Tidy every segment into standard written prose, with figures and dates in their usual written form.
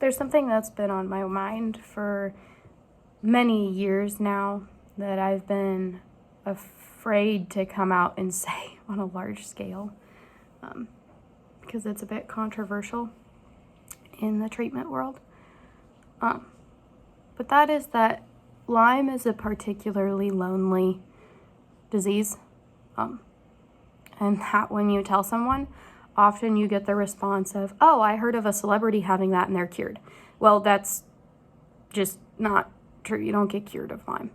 There's something that's been on my mind for many years now that I've been afraid to come out and say on a large scale, because it's a bit controversial in the treatment world. But that is that Lyme is a particularly lonely disease. And that when you tell someone, often you get the response of, oh, I heard of a celebrity having that and they're cured. Well, that's just not true. You don't get cured of Lyme.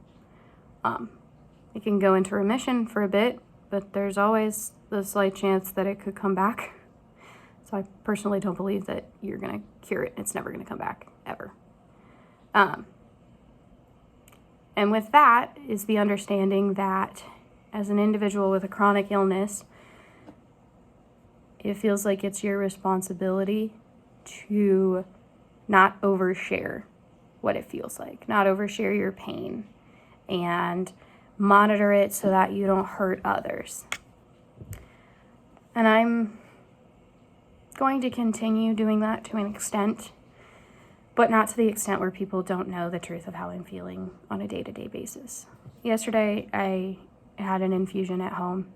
It can go into remission for a bit, but there's always the slight chance that it could come back. So I personally don't believe that you're going to cure it. It's never going to come back, ever. And with that is the understanding that as an individual with a chronic illness, it feels like it's your responsibility to not overshare what it feels like, not overshare your pain, and monitor it so that you don't hurt others. And I'm going to continue doing that to an extent, but not to the extent where people don't know the truth of how I'm feeling on a day-to-day basis. Yesterday, I had an infusion at home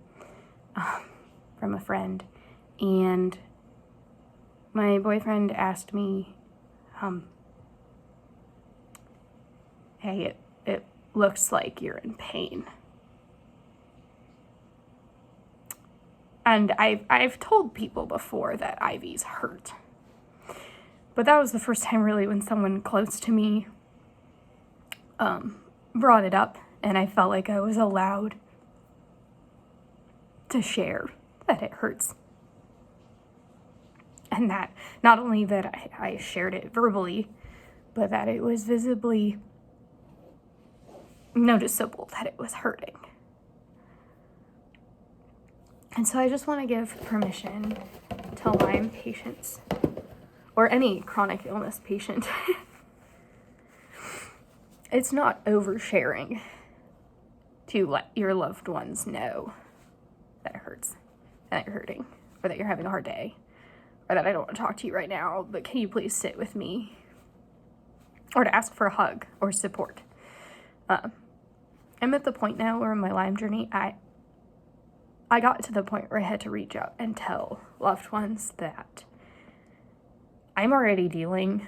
from a friend, and my boyfriend asked me, hey, it looks like you're in pain. And I've told people before that IVs hurt. But that was the first time really when someone close to me brought it up, and I felt like I was allowed to share that it hurts. And that not only that I shared it verbally, but that it was visibly noticeable that it was hurting. And so I just want to give permission to Lyme patients, or any chronic illness patient. It's not oversharing to let your loved ones know that it hurts, that you're hurting, or that you're having a hard day, or that I don't want to talk to you right now, but can you please sit with me? Or to ask for a hug or support. I'm at the point now where in my Lyme journey, I got to the point where I had to reach out and tell loved ones that I'm already dealing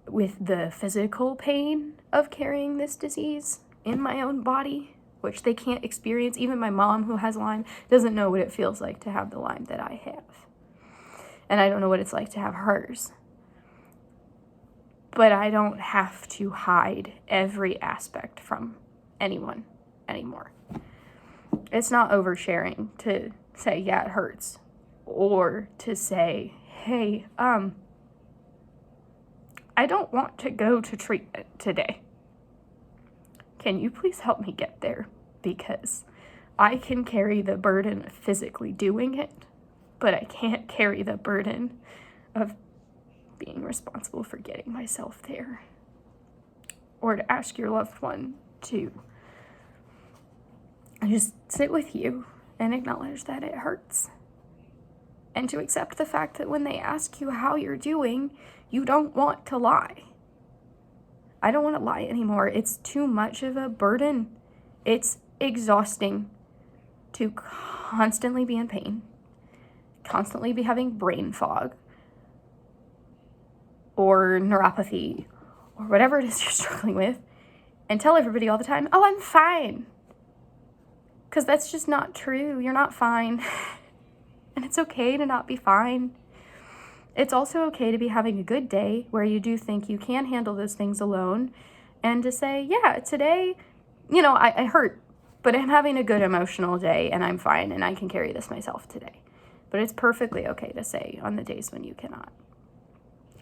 with the physical pain of carrying this disease in my own body, which they can't experience. Even my mom, who has Lyme, doesn't know what it feels like to have the Lyme that I have. And I don't know what it's like to have hers. But I don't have to hide every aspect from anyone anymore. It's not oversharing to say, yeah, it hurts. Or to say, hey, I don't want to go to treatment today. Can you please help me get there? Because I can carry the burden of physically doing it, but I can't carry the burden of being responsible for getting myself there. Or to ask your loved one to just sit with you and acknowledge that it hurts. And to accept the fact that when they ask you how you're doing, you don't want to lie. I don't want to lie anymore. It's too much of a burden. It's exhausting to constantly be in pain, constantly be having brain fog, or neuropathy, or whatever it is you're struggling with, and tell everybody all the time, oh, I'm fine. Because that's just not true. You're not fine. And it's okay to not be fine. It's also okay to be having a good day where you do think you can handle those things alone, and to say, yeah, today, I hurt, but I'm having a good emotional day and I'm fine and I can carry this myself today. But it's perfectly okay to say on the days when you cannot.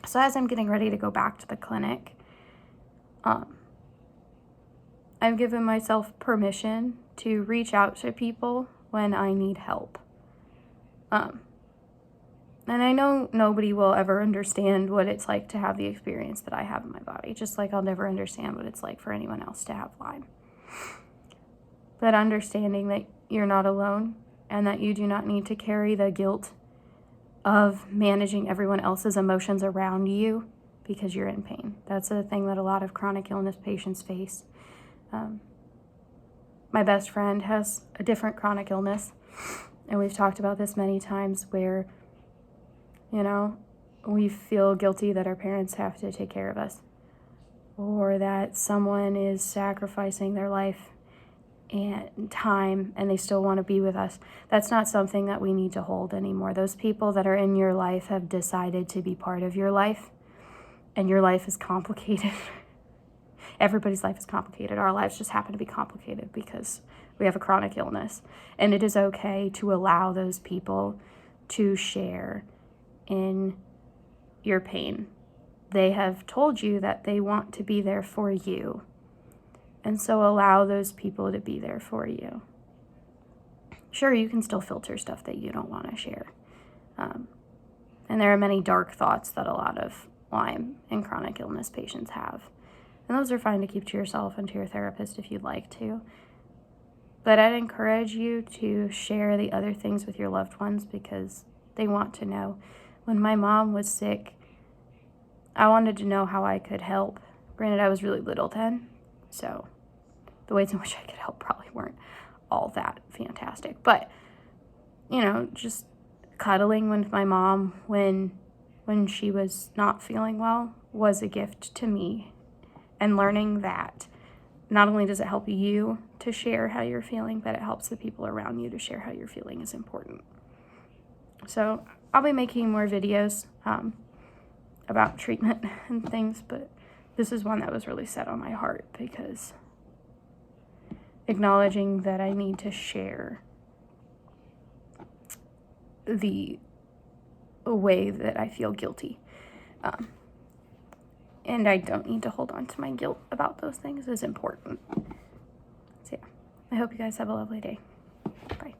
So as I'm getting ready to go back to the clinic, I've given myself permission to reach out to people when I need help. And I know nobody will ever understand what it's like to have the experience that I have in my body, just like I'll never understand what it's like for anyone else to have Lyme. But understanding that you're not alone and that you do not need to carry the guilt of managing everyone else's emotions around you because you're in pain. That's a thing that a lot of chronic illness patients face. My best friend has a different chronic illness, and we've talked about this many times where, you know, we feel guilty that our parents have to take care of us, or that someone is sacrificing their life and time and they still want to be with us. That's not something that we need to hold anymore. Those people that are in your life have decided to be part of your life, and your life is complicated. Everybody's life is complicated. Our lives just happen to be complicated because we have a chronic illness. And it is okay to allow those people to share in your pain. They have told you that they want to be there for you. And so allow those people to be there for you. Sure, you can still filter stuff that you don't want to share. And there are many dark thoughts that a lot of Lyme and chronic illness patients have. And those are fine to keep to yourself and to your therapist if you'd like to. But I'd encourage you to share the other things with your loved ones because they want to know. When my mom was sick, I wanted to know how I could help. Granted, I was really little then, so the ways in which I could help probably weren't all that fantastic. But, you know, just cuddling with my mom when she was not feeling well was a gift to me. And learning that not only does it help you to share how you're feeling, but it helps the people around you to share how you're feeling is important. So I'll be making more videos about treatment and things, but this is one that was really set on my heart because acknowledging that I need to share the way that I feel guilty. And I don't need to hold on to my guilt about those things is important. So yeah, I hope you guys have a lovely day. Bye.